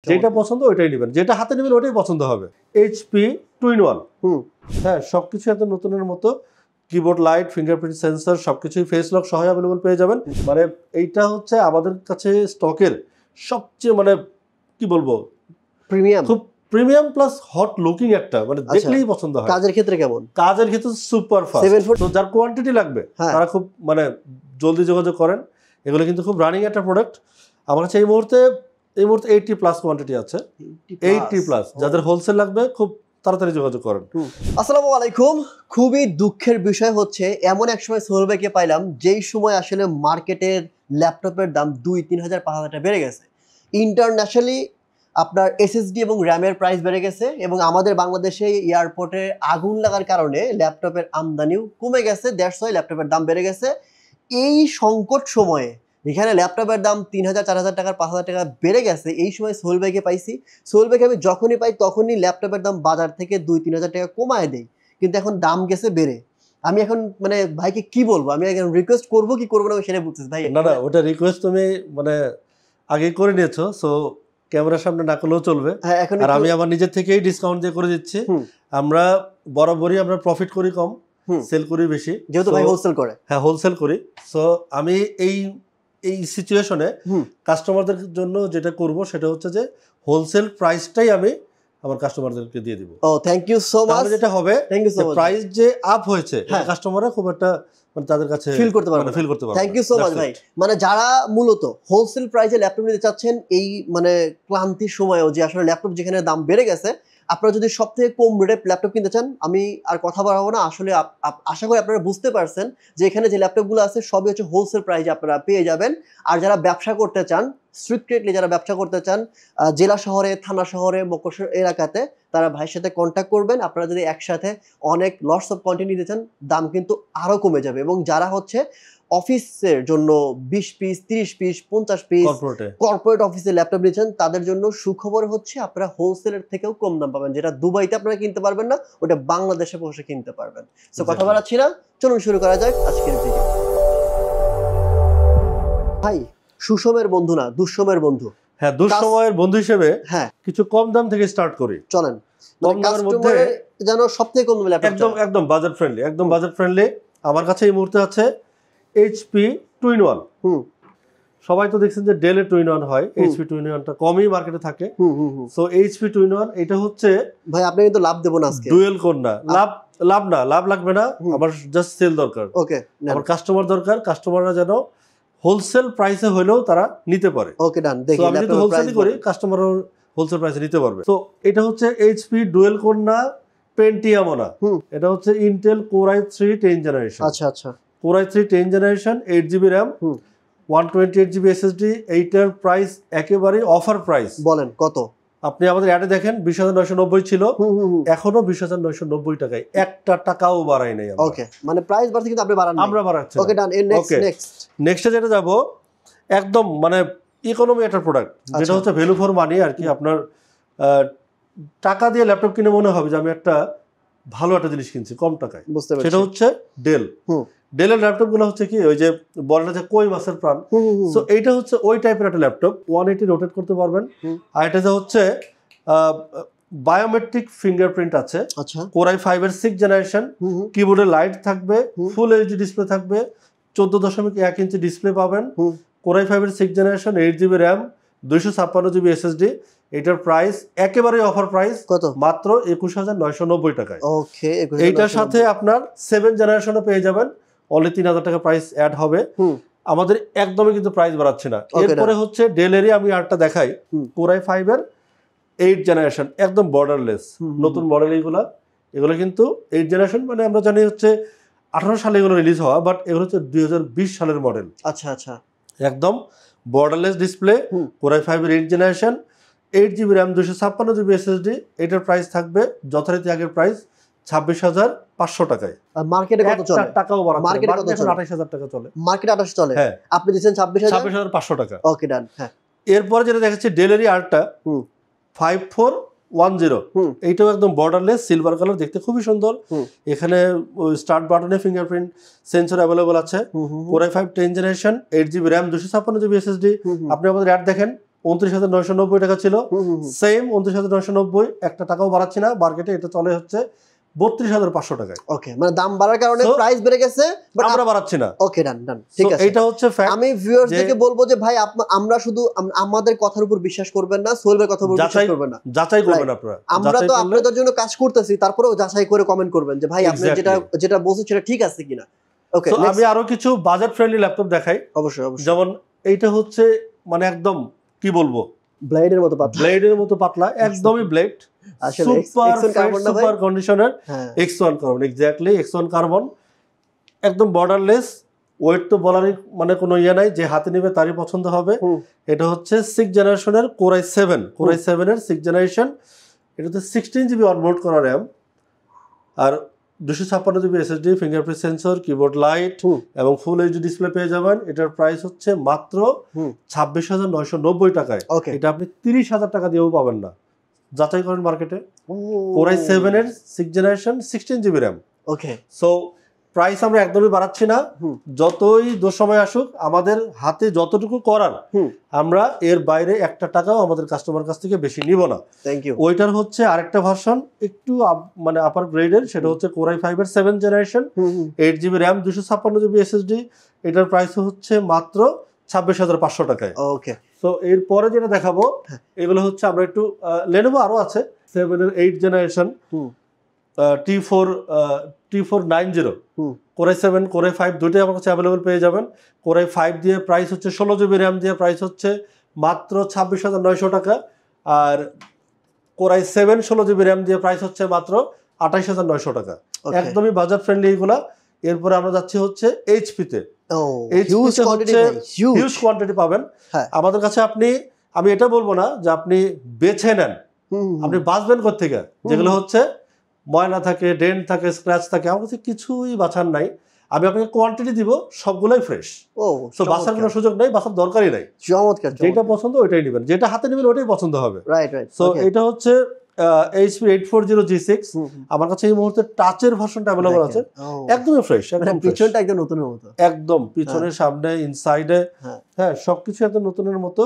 যেটা পছন্দ ওইটাই নেবেন, যেটা হাতে নেবেন ওইটাই পছন্দ হবে। এইচপি 2-in-1, হ্যাঁ সবকিছু এত নতুনের মতো, কিবোর্ড লাইট, ফিঙ্গারপ্রিন্ট সেন্সর সবকিছুই ফেস লক সহ অ্যাভেলেবল পেয়ে যাবেন। মানে এইটা হচ্ছে আমাদের কাছে স্টকের সবচেয়ে মানে কি বলবো প্রিমিয়াম, খুব প্রিমিয়াম প্লাস হট লুকিং একটা, মানে দেখলেই পছন্দ হয়। কাজের ক্ষেত্রে কেমন? কাজের ক্ষেত্রে সুপার ফাস্ট। তো যার কোয়ান্টিটি লাগবে তারা খুব মানে জলদি যোগাযোগ করেন, এগুলো কিন্তু খুব রানিং একটা প্রোডাক্ট আমার কাছে। এই মুহূর্তে 80+ কোয়ান্টিটি আছে, 80+। যাদের হোলসেল লাগবে খুব তাড়াতাড়ি যোগাযোগ করেন। আসসালামু আলাইকুম। খুবই দুঃখের বিষয় হচ্ছে এমন এক সময় সোহেল ভাইকে পাইলাম যেই সময় আসলে মার্কেটের ল্যাপটপের দাম 2-3 হাজার 5 হাজার টাকা বেড়ে গেছে। ইন্টারন্যাশনালি আপনার এসএসডি এবং র্যামের প্রাইস বেড়ে গেছে এবং আমাদের বাংলাদেশে এয়ারপোর্টে আগুন লাগার কারণে ল্যাপটপের আমদানিও কমে গেছে, দ্যাটস ওয়াই ল্যাপটপের দাম বেড়ে গেছে। এই সংকট সময়ে এখানে ল্যাপটপের দাম 3 হাজার 4 হাজার টাকার 5 হাজার টাকা বেড়ে গেছে, এই সময় সোহেল ভাইকে পাইছি। সোহেল ভাইকে আমি যখনই পাই তখনই ল্যাপটপের দাম বাজার থেকে 2-3 হাজার টাকা কমায় দেয়, কিন্তু এখন দাম গেছে বেড়ে। আমি এখন মানে ভাইকে কি বলবো, আমি এখন রিকোয়েস্ট করবো কি করবো না সেটা বলতেছি ভাই। না ওটা রিকোয়েস্ট তুমি মানে আগে করে নিয়েছো, সো ক্যামেরার সামনে না করলেও চলবে। আর আমি আমার নিজের থেকেই ডিসকাউন্ট দিয়ে করে দিচ্ছি। আমরা বরাবরই আমরা প্রফিট করি কম, সেল করি বেশি, যেহেতু ভাই হোলসেল করে। হ্যাঁ হোলসেল করি। সো আমি এই সিচুয়েশনে কাস্টমারদের জন্য যেটা করব সেটা হচ্ছে যে হোলসেল প্রাইসটাই আমি আমার কাস্টমারদেরকে দিয়ে দিব। ও থ্যাংক ইউ সো মাচ। যেটা হবে প্রাইস যে আপ হয়েছে কাস্টমাররা খুব একটা মানে তাদের কাছে ফিল করতে পারবে, থ্যাংক ইউ সো মাচ ভাই। মানে যারা মূলত হোলসেল প্রাইসে ল্যাপটপ নিতে চাচ্ছেন এই মানে ক্লান্তির সময়ও, যে আসলে ল্যাপটপ যেখানে দাম বেড়ে গেছে, আপনারা যদি সব থেকে কম রেটে ল্যাপটপ কিনতে চান, আমি আর কথা বাড়াবো না। আসলে আশা করি আপনারা বুঝতে পারছেন যে এখানে যে ল্যাপটপগুলো আছে সবই হচ্ছে হোলসেল প্রাইসে আপনারা পেয়ে যাবেন। আর যারা ব্যবসা করতে চান, স্ট্রিক্টলি যারা ব্যবসা করতে চান জেলা শহরে, থানা শহরে, মকসর এলাকাতে, তারা ভাইয়ের সাথে কন্ট্যাক্ট করবেন। আপনারা যদি একসাথে অনেক লটস অফ কোয়ান্টিটি নিতে চান, দাম কিন্তু আরো কমে যাবে। এবং যারা হচ্ছে অফিসের জন্য 20 পিস, 30 পিস, 50 পিস কর্পোরেট অফিসে ল্যাপটপ নিচ্ছেন, তাদের জন্য সুখবর হচ্ছে আপনারা হোলসেলের থেকেও কম দাম পাবেন। যেটা দুবাইতে আপনারা কিনতে পারবেন না, ওটা বাংলাদেশে বসে কিনতে পারবেন। তো কথা বাড়াচ্ছি না, চলুন শুরু করা যাক আজকের ভিডিও। ভাই সুসময়ের বন্ধু না, দুঃসময়ের বন্ধু। হ্যাঁ, দুঃসময়ের বন্ধু হিসেবে কিছু কম দাম থেকে স্টার্ট করি। চলেন, কম দামের মধ্যে যেন সবথেকে কম দামে ল্যাপটপ, একদম বাজেট ফ্রেন্ডলি, একদম বাজেট ফ্রেন্ডলি। আমার কাছে এই মুহূর্তে আছে এইচপি 2-in-1। সবাই তো দেখছেন যে ডেলের 2-in-1 হয়, এইচপি 2-in-1টা কমই মার্কেটে থাকে। সো এইচপি 2-in-1 এটা হচ্ছে ভাই আপনি কিন্তু লাভ দেব না আজকে, ডুয়েল কোর না, লাভ লাগবে না, আমার জাস্ট সেল দরকার। ওকে, আমার কাস্টমার দরকার, কাস্টমাররা যেন হোলসেল প্রাইসে হলেও তারা নিতে পারে। ওকে ডান। দেখি আমি তো হোলসেলই করি, কাস্টমারও হোলসেল প্রাইসে নিতে পারবে। তো এটা হচ্ছে এইচপি ডুয়েল কোর না, পেন্টিয়ামও না, এটা হচ্ছে ইন্টেল কোর i3 10 জেনারেশন। আচ্ছা, core i3 10 generation, 8GB RAM, 128GB SSD। এইটার প্রাইস একেবারে অফার প্রাইস। বলেন কত? আপনি আমাদের অ্যাডে দেখেন 20,990 ছিল, এখনো 20,990 টাকায়, একটা টাকাও বাড়াই নাই। ওকে, মানে প্রাইস বাড়ছে কিন্তু আপনি বাড়ান না, আমরা বাড়াচ্ছি। ওকে ডান। নেক্সটে যেটা যাব, একদম মানে ইকোনমি একটা প্রোডাক্ট, যেটা হচ্ছে ভ্যালু ফর মানি আর কি। আপনার টাকা দিয়ে ল্যাপটপ কিনে মনে হবে যে আমি একটা ভালো একটা জিনিস কিনছি কম টাকায়, সেটা হচ্ছে ডেল। ডেলের ল্যাপটপ গুলো হচ্ছে কি ওই যে বলে না যে কই মাছের প্রাণ। সো এইটা হচ্ছে ওই টাইপের একটা ল্যাপটপ, 180 রোটেট করতে পারবেন। আর এটা হচ্ছে বায়োমেট্রিক ফিঙ্গারপ্রিন্ট আছে, কোর i5 এর 6 জেনারেশন, কিবোর্ডে লাইট থাকবে, ফুল এইচডি ডিসপ্লে থাকবে, 14.1 ইঞ্চি ডিসপ্লে পাবেন। কোর i5 এর 6 generation, 8GB RAM, 256GB SSD। এটার প্রাইস একেবারে অফার প্রাইস, কত? মাত্র 21,990 টাকায়। ওকে, এইটার সাথে আপনার 7 জেনারেশনও পেয়ে যাবেন, অনলি 3,000 টাকা প্রাইস অ্যাড হবে। আমাদের একদমই কিন্তু প্রাইস বাড়াচ্ছে না। এরপরে হচ্ছে ডেলেরই আমি আরটা দেখাই, কোর i5 এর 8 জেনারেশন, একদম বর্ডারলেস নতুন মডেল। এগুলো কিন্তু 8 জেনারেশন, মানে আমরা জানি হচ্ছে 18 সালে এগুলো রিলিজ হওয়া, বাট এগুলো হচ্ছে 2020 সালের মডেল। আচ্ছা, একদম বর্ডারলেস ডিসপ্লে, কোর i5 এর 8 generation, 8GB RAM, 256GB SSD। এটার প্রাইস থাকবে যথারীতি আগের প্রাইস 26,500 টাকায়। মার্কেটে কত চলে? টাকাও বাড়াচ্ছে, মার্কেটে কত চলে? 28,000 টাকা চলে। মার্কেটে 28 চলে, হ্যাঁ। আপনি দিচ্ছেন 26,500 টাকা। ওকে ডান। হ্যাঁ, এরপরে যেটা দেখাচ্ছে ডেলেরই আরটা 5410, এইটাও একদম বর্ডারলেস সিলভার কালার, দেখতে খুবই সুন্দর। এখানে স্টার্ট বাটনে ফিঙ্গারপ্রিন্ট সেন্সর অ্যাভেলেবল আছে। Core i5 10 generation, 8GB RAM, 256GB SSD। আপনি আমাদের অ্যাড দেখেন, 29,990 টাকা ছিল, সেম 29,990, একটা টাকাও বাড়াচ্ছি না, মার্কেটে এটা চলে হচ্ছে 32,500 টাকায়। ওকে, মানে দাম বাড়ার কারণে প্রাইস বেড়ে গেছে, বাট আমরা বাড়াচ্ছি না। ওকে, ডান ডান, ঠিক আছে। এটা হচ্ছে ফ্যাক্ট। আমি ভিউয়ার্সদেরকে বলবো যে ভাই আমরা শুধু আমাদের কথার উপর বিশ্বাস করবেন না, সোহেল ভাইয়ের কথার উপর বিশ্বাস করবেন না, যাচাই করবেন আপনারা। আমরা তো আপনাদের জন্য কাজ করতেছি, তারপরেও যাচাই করে কমেন্ট করবেন যে ভাই আপনি যেটা বলছেন সেটা ঠিক আছে কিনা। ওকে, আমি আরো কিছু বাজেট ফ্রেন্ডলি ল্যাপটপ দেখাই। অবশ্যই অবশ্যই। যেমন এইটা হচ্ছে মানে একদম কি বলবো, ব্লেডের মতো পাতলা, ব্লেডের মতো পাতলা, একদমই blade, super conditioner, X1 carbon, exactly X1 carbon, একদম বর্ডারলেস। ওয়েট তো বলারই মানে কোনো ইয়ে নাই, যে হাতে নেবে তারই পছন্দ হবে। এটা হচ্ছে 6th জেনারেশনের Core i7 এর 6th জেনারেশন। এটাতে 16 GB অনবোর্ড করা র্যাম, আর 256 GB SSD, fingerprint sensor, keyboard light এবং ফুল এইচডি ডিসপ্লে পেয়ে যাবেন। এটার প্রাইস হচ্ছে মাত্র 26,990 টাকায়। এটা আপনি 30,000 টাকা দিয়েও পাবেন না, যাচাই করেন মার্কেটে। Core i7 এর 6th জেনারেশন, 16 GB র্যাম। ওকে, সো প্রাইস আমরা একদমই বাড়াচ্ছি না, যতই দুঃসময় আসুক, আমাদের হাতে যতটুকু করার আমরা এর বাইরে একটা টাকাও আমাদের কাস্টমার কাছ থেকে বেশি নিব না। Thank you. ওইটার হচ্ছে আরেকটা ভার্সন একটু মানে আপার গ্রেডের, সেটা হচ্ছে Core i5 এর 7th generation, 8 GB RAM, 256 GB SSD। এটার প্রাইস হচ্ছে মাত্র 26,500 টাকায়। ওকে, সো এরপরে যেটা দেখাবো এগুলো হচ্ছে আমরা একটু Lenovo আরো আছে 7 এর 8th generation, T490, Core i7, Core i5 দুটোই আমার কাছে অ্যাভেলেবল পেয়ে যাবেন। Core i5 দিয়ে প্রাইস হচ্ছে 16 GB র্যাম দিয়ে প্রাইস হচ্ছে মাত্র 26,900 টাকা, আর Core i7 16 GB র্যাম দিয়ে প্রাইস হচ্ছে মাত্র 28,900 টাকা। একদমই বাজার ফ্রেন্ডলি এগুলা। এরপরে আমরা যাচ্ছি হচ্ছে এইচপিতে। হিউজ কোয়ান্টিটি পাবেন আমাদের কাছে। আমি এটা বলবো না যে আপনি বেছে নেন, আপনি বাঁচবেন কোত্থেকে, যেগুলো হচ্ছে ময়লা থাকে, ডেন্ট থাকে, স্ক্র্যাচ থাকে, আমার কাছে কিছুই বাছার নাই। আমি আপনাকে কোয়ান্টিটি দিব, সবগুলোই ফ্রেশ। তো বাছার কোনো সুযোগ নাই, বাছার দরকারই নাই। চমৎকার, যেটা পছন্দ ওইটাই নেবেন, যেটা হাতে নেবেন ওইটাই পছন্দ হবে। Right right. সো এটা হচ্ছে HP 840G6। আমার কাছে এই মুহূর্তে টাচের ভার্সনটা अवेलेबल আছে, একদমই ফ্রেশ, একদম পিছনটা একদম নতুনের মতো, একদম পিছনে, সামনে, ইনসাইডে, হ্যাঁ সবকিছু একদম নতুনের মতো।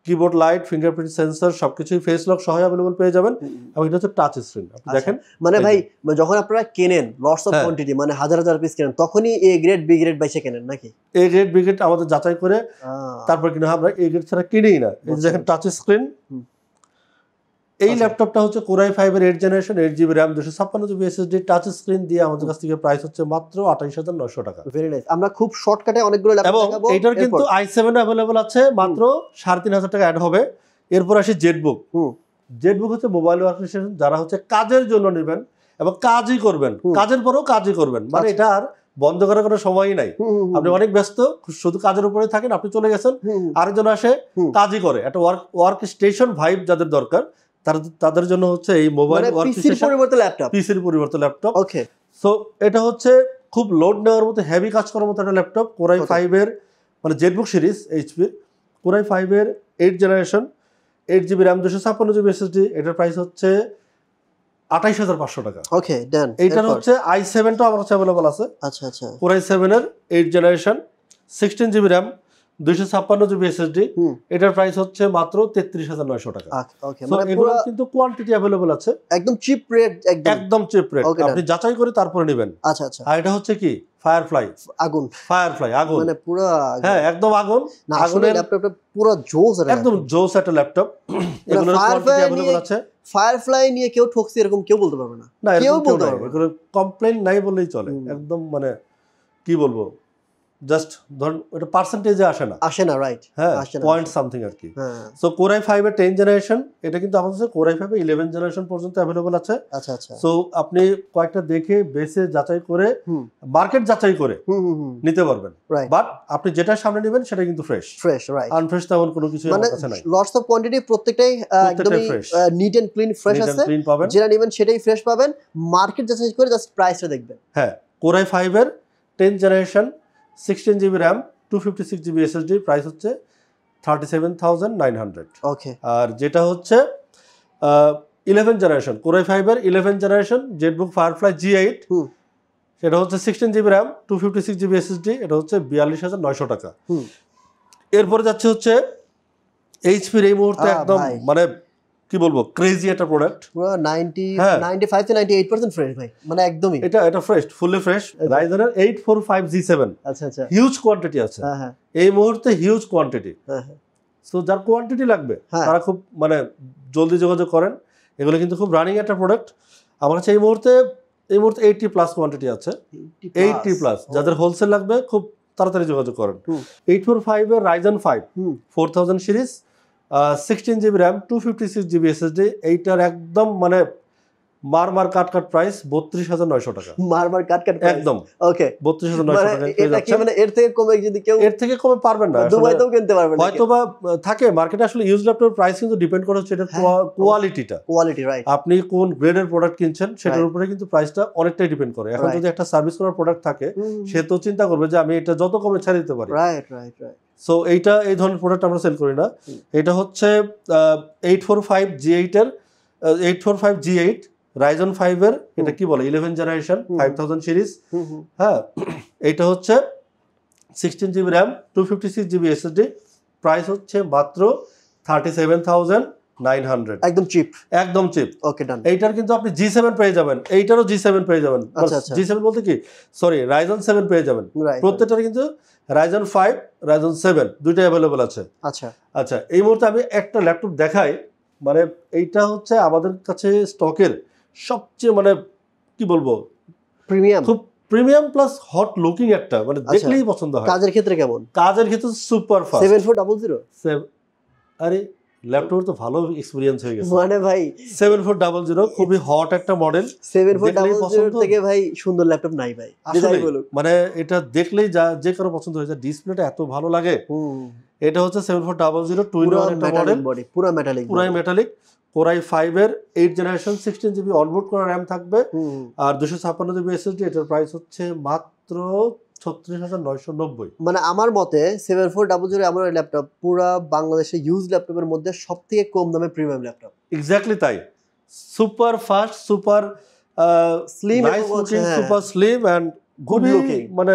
কিবোর্ড লাইট, ফিঙ্গারপ্রিন্ট সেন্সর সবকিছুই ফেস লক সহ अवेलेबल পেয়ে যাবেন। এবং এটা হচ্ছে টাচ স্ক্রিন, আপনি দেখেন। মানে ভাই যখন আপনারা কেনেন লটস অফ কোয়ান্টিটি, মানে হাজার হাজার পিস কেনেন, তখনই এ গ্রেড বি গ্রেড বাইসে কেনেন নাকি? এ গ্রেড বি গ্রেড আমাদের যাচাই করে তারপর কিনা, আমরা এ গ্রেড ছাড়া কিনেই না। এই যে দেখেন টাচ স্ক্রিন। এই ল্যাপটপটা হচ্ছে Core i5 এর 8th generation, 8 GB RAM, 256 GB SSD, touch screen দিয়ে আমাদের কাছ থেকে প্রাইস হচ্ছে মাত্র 28,900 টাকা। Very nice. আমরা খুব শর্টকাটে অনেকগুলো ল্যাপটপ দেখাবো। এবং এটার কিন্তু i7 अवेलेबल আছে, মাত্র 3,500 টাকা অ্যাড হবে। এরপর আসি জেটবুক। জেটবুক হচ্ছে মোবাইল ওয়ার্কস্টেশন, যারা হচ্ছে কাজের জন্য নেবেন এবং কাজই করবেন, কাজের পরেও কাজই করবেন, মানে এটা আর বন্ধ করার কোনো সময়ই নাই। আপনি অনেক ব্যস্ত, শুধু কাজের উপরে থাকেন, আপনি চলে গেছেন, আরেকজন আসে কাজই করে। একটা ওয়ার্ক স্টেশন ভাইব যাদের দরকার, তাদের জন্য হচ্ছে এই মোবাইল ওয়ার্কস্টেশন, পিসির পরিবর্তে ল্যাপটপ। ওকে, সো এটা হচ্ছে খুব লোড নেওয়ার মতো, হেভি কাজ করার মতো একটা ল্যাপটপ। Core i5 এর মানে Jetbook series HP, Core i5 এর 8th generation, 8 GB RAM, 256 GB SSD। এটার প্রাইস হচ্ছে 28,500 টাকা। ওকে, ডান। এইটার হচ্ছে i7 টা আমার কাছে अवेलेबल আছে। আচ্ছা আচ্ছা। Core i7 এর 8th generation, 16 GB RAM, 256 GB SSD। এটার প্রাইস হচ্ছে মাত্র 33,900 টাকা। ওকে, মানে এগুলো কিন্তু কোয়ান্টিটি अवेलेबल আছে, একদম চিপ রেট, একদম চিপ রেট, আপনি যাচাই করে তারপরে নেবেন। আচ্ছা আচ্ছা। আর এটা হচ্ছে কি ফায়ারফ্লাই, আগুন, ফায়ারফ্লাই আগুন, মানে পুরো, হ্যাঁ একদম আগুন। আগুনের ল্যাপটপটা পুরো জোস, একদম জোস একটা ল্যাপটপ। এগুলোর কোয়ান্টিটি अवेलेबल আছে। ফায়ারফ্লাই নিয়ে কেউ ঠকছে এরকম কেউ বলতে পারবে না, কেউ বলতে পারবে না। এগুলো কমপ্লেইন নাই বললেই চলে, একদম মানে কি বলবো, জাস্ট ধরুন এটা পার্সেন্টেজে আসে না, রাইট, হ্যাঁ পয়েন্ট সামথিং আর কি। সো Core i5 এর 10th জেনারেশন, এটা কিন্তু আমাদের কাছে Core i5 এর 11th জেনারেশন পর্যন্ত अवेलेबल আছে। আচ্ছা আচ্ছা। সো আপনি কয়েকটা দেখে বেছে যাচাই করে, মার্কেট যাচাই করে নিতে পারবেন। বাট আপনি যেটা সামনে নেবেন সেটা কিন্তু ফ্রেশ, রাইট। আনফ্রেশ তেমন কোনো কিছু আমার কাছে নাই। লটস অফ কোয়ান্টিটি, প্রত্যেকটাই একদমই নিট এন্ড ক্লিন ফ্রেশ আছে। যেটা নেবেন সেটাই ফ্রেশ পাবেন। মার্কেট যাচাই করে জাস্ট প্রাইসটা দেখবেন। হ্যাঁ, Core i5 এর 10th generation, 16 GB RAM, 256 GB SSD, price হচ্ছে 37,900। ওকে। আর যেটা হচ্ছে 11th জেনারেশন, Core i5 এর 11th generation, Jetbook firefly G8, সেটা হচ্ছে 16 GB RAM, 256 GB SSD, এটা হচ্ছে 42,900 টাকা। এরপরে যাচ্ছে হচ্ছে এইচপির এই মুহূর্তে একদম ভাই। মানে কি বলবো ক্রেজি একটা প্রোডাক্ট। পুরো 90 হ্যাঁ। 95 থেকে 98% ফ্রেশ ভাই, মানে একদমই। এটা ফ্রেশ, ফুললি ফ্রেশ। রাইজেনের 845G7 আচ্ছা আচ্ছা, হিউজ কোয়ান্টিটি আছে হ্যাঁ হ্যাঁ এই মুহূর্তে, হিউজ কোয়ান্টিটি। হ্যাঁ হ্যাঁ। সো যার কোয়ান্টিটি লাগবে হ্যাঁ। তারা খুব মানে জলদি যোগাযোগ করেন, এগুলো কিন্তু খুব রানিং একটা প্রোডাক্ট। আমার কাছে এই মুহূর্তে 80+ কোয়ান্টিটি আছে, 80+। যাদের হোলসেল লাগবে খুব তাড়াতাড়ি যোগাযোগ করেন। 845 এর Ryzen 5 4000 series, 16GB RAM, 256GB SSD। এইটার একদম মানে মার কাট প্রাইস 32,900 টাকা। মারবার কাট একদম ওকে, 32,900 টাকা পেয়ে এটা কি যাচ্ছেন। মানে এর থেকে কমে যদি কেউ এর থেকে কমে পারবেন না আসলে। দুবাইতেও কিনতে পারবেন না হয়তো বা থাকে মার্কেটে। আসলে ইউজ ল্যাপটপের প্রাইস কিন্তু ডিপেন্ড করে হচ্ছে এটার কোয়ালিটিটা, কোয়ালিটি, রাইট। আপনি কোন গ্রেডের প্রোডাক্ট কিনছেন সেটার Right. উপরে কিন্তু প্রাইসটা অনেকটাই ডিপেন্ড করে। এখন Right. যদি একটা সার্ভিস করার প্রোডাক্ট থাকে সে তো চিন্তা করবে যে আমি এটা যত কমে ছাড় দিতে পারি। Right right right. সো এইটা এই ধরনের প্রোডাক্ট আমরা সেল করি না। এটা হচ্ছে 845G8 এর 845G8 Ryzen 5 এর, এটা কি বলে 11 জেনারেশন 5000 সিরিজ। হ্যাঁ, এইটা হচ্ছে 16GB RAM, 256GB SSD। Price হচ্ছে মাত্র 37,900, একদম চিপ। একদম চিপ। ওকে, ডান। এইটার কিন্তু আপনি G7 পেয়ে যাবেন, এইটারও G7 পেয়ে যাবেন। আচ্ছা, আচ্ছা। G7 বলতে কি, সরি Ryzen 7 পেয়ে যাবেন। রাইট। প্রত্যেকটার কিন্তু Ryzen 5 Ryzen 7 দুইটাই অ্যাভেলেবল আছে। আচ্ছা আচ্ছা, এই মুহূর্তে আমি একটা ল্যাপটপ দেখাই, মানে এইটা হচ্ছে আমাদের কাছে স্টকের সবচেয়ে মানে কি বলবো প্রিমিয়াম, খুব প্রিমিয়াম প্লাস হট লুকিং একটা, মানে আচ্ছা। দেখলেই পছন্দ হয়। কাজের ক্ষেত্রে কেমন? কাজের ক্ষেত্রে সুপার ফাস্ট। 7400 আরে ল্যাপটপ তো ভালো এক্সপেরিয়েন্স হয়ে গেছে। মানে ভাই 7400 খুবই হট একটা মডেল। 7400 থেকে ভাই সুন্দর ল্যাপটপ নাই ভাই, আসলে যাই বলুক। মানে এটা দেখলেই যে কারো পছন্দ হয়ে যায়। ডিসপ্লেটা এত ভালো লাগে। এটা হচ্ছে 7400 টুইন পুরো একটা মডেল, মেটালিক বডি, পুরো মেটালিক, পুরাই মেটালিক। কোরাই 5 এর 8 জেনারেশন, 16GB অনবোর্ড করা র্যাম থাকবে, আর 256GB SSD। এটার প্রাইস হচ্ছে মাত্র 36,990। মানে আমার মতে 7400 এমন একটা ল্যাপটপ পুরো বাংলাদেশে ইউজ ল্যাপটপের মধ্যে সবথেকে কম দামে প্রিমিয়াম ল্যাপটপ। এক্স্যাক্টলি তাই। Super fast, super slim, nice looking, super slim and good looking, মানে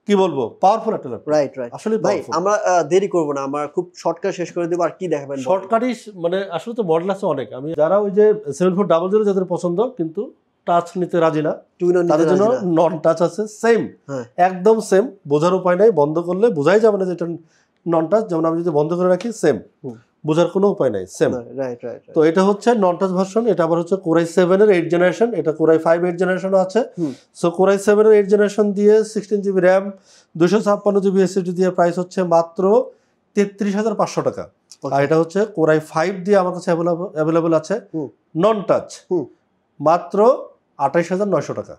কি বলবো পাওয়ারফুল একটা ল্যাপটপ। Right right. আসলে ভাই আমরা দেরি করব না, আমরা খুব শর্টকাট শেষ করে দেব। আর কি দেখাবেন? শর্টকাটই মানে আসলে তো মডেল আছে অনেক। আমি যারা ওই যে 7400 যাদের পছন্দ কিন্তু টাচ নিতে রাজি না, তাদের জন্য নন টাচ আছে, সেম একদম সেম। বোঝার উপায় নাই, বন্ধ করলে বোঝাই যাবে না যে এটা নন টাচ। যেমন আমি যদি বন্ধ করে রাখি সেম, বোঝার কোনো উপায় নাই, সেম। Right right. তো এটা হচ্ছে নন টাচ ভার্সন। এটা আবার হচ্ছে কোরাই 7 এর 8 জেনারেশন, এটা কোরাই 5 8 জেনারেশনও আছে। সো কোরাই 7 এর 8 জেনারেশন দিয়ে 16GB র্যাম, 256GB SSD দিয়ে প্রাইস হচ্ছে মাত্র 33,500 টাকা। আর এটা হচ্ছে কোরাই 5 দিয়ে আমার কাছে অ্যাভেলেবল আছে নন টাচ, মাত্র 28,900 টাকা।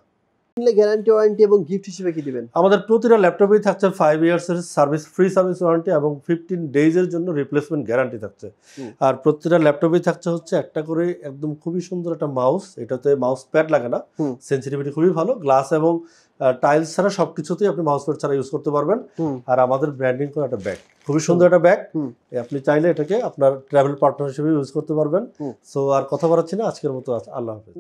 গ্যারান্টি ওয়ারেন্টি এবং গিফট হিসেবে কি দিবেন? আমাদের প্রতিটা ল্যাপটপেই থাকছে 5 ইয়ার্সের সার্ভিস, ফ্রি সার্ভিস ওয়ারেন্টি এবং 15 ডেজের জন্য রিপ্লেসমেন্ট গ্যারান্টি থাকছে। আর প্রতিটা ল্যাপটপেই থাকছে হচ্ছে একটা করে একদম খুবই সুন্দর একটা মাউস। এটাতে মাউস প্যাড লাগে না, সেন্সিটিভিটি খুবই ভালো। গ্লাস এবং টাইলস ছাড়া সবকিছুতেই আপনি মাউস প্যাড ছাড়া ইউজ করতে পারবেন। আর আমাদের ব্র্যান্ডিং করা একটা ব্যাগ, খুবই সুন্দর একটা ব্যাগ। আপনি চাইলে এটাকে আপনার ট্রাভেল পার্টনার হিসেবে ইউজ করতে পারবেন। সো আর কথা বাড়াচ্ছি না, আজকের মতো আল্লাহ হাফেজ।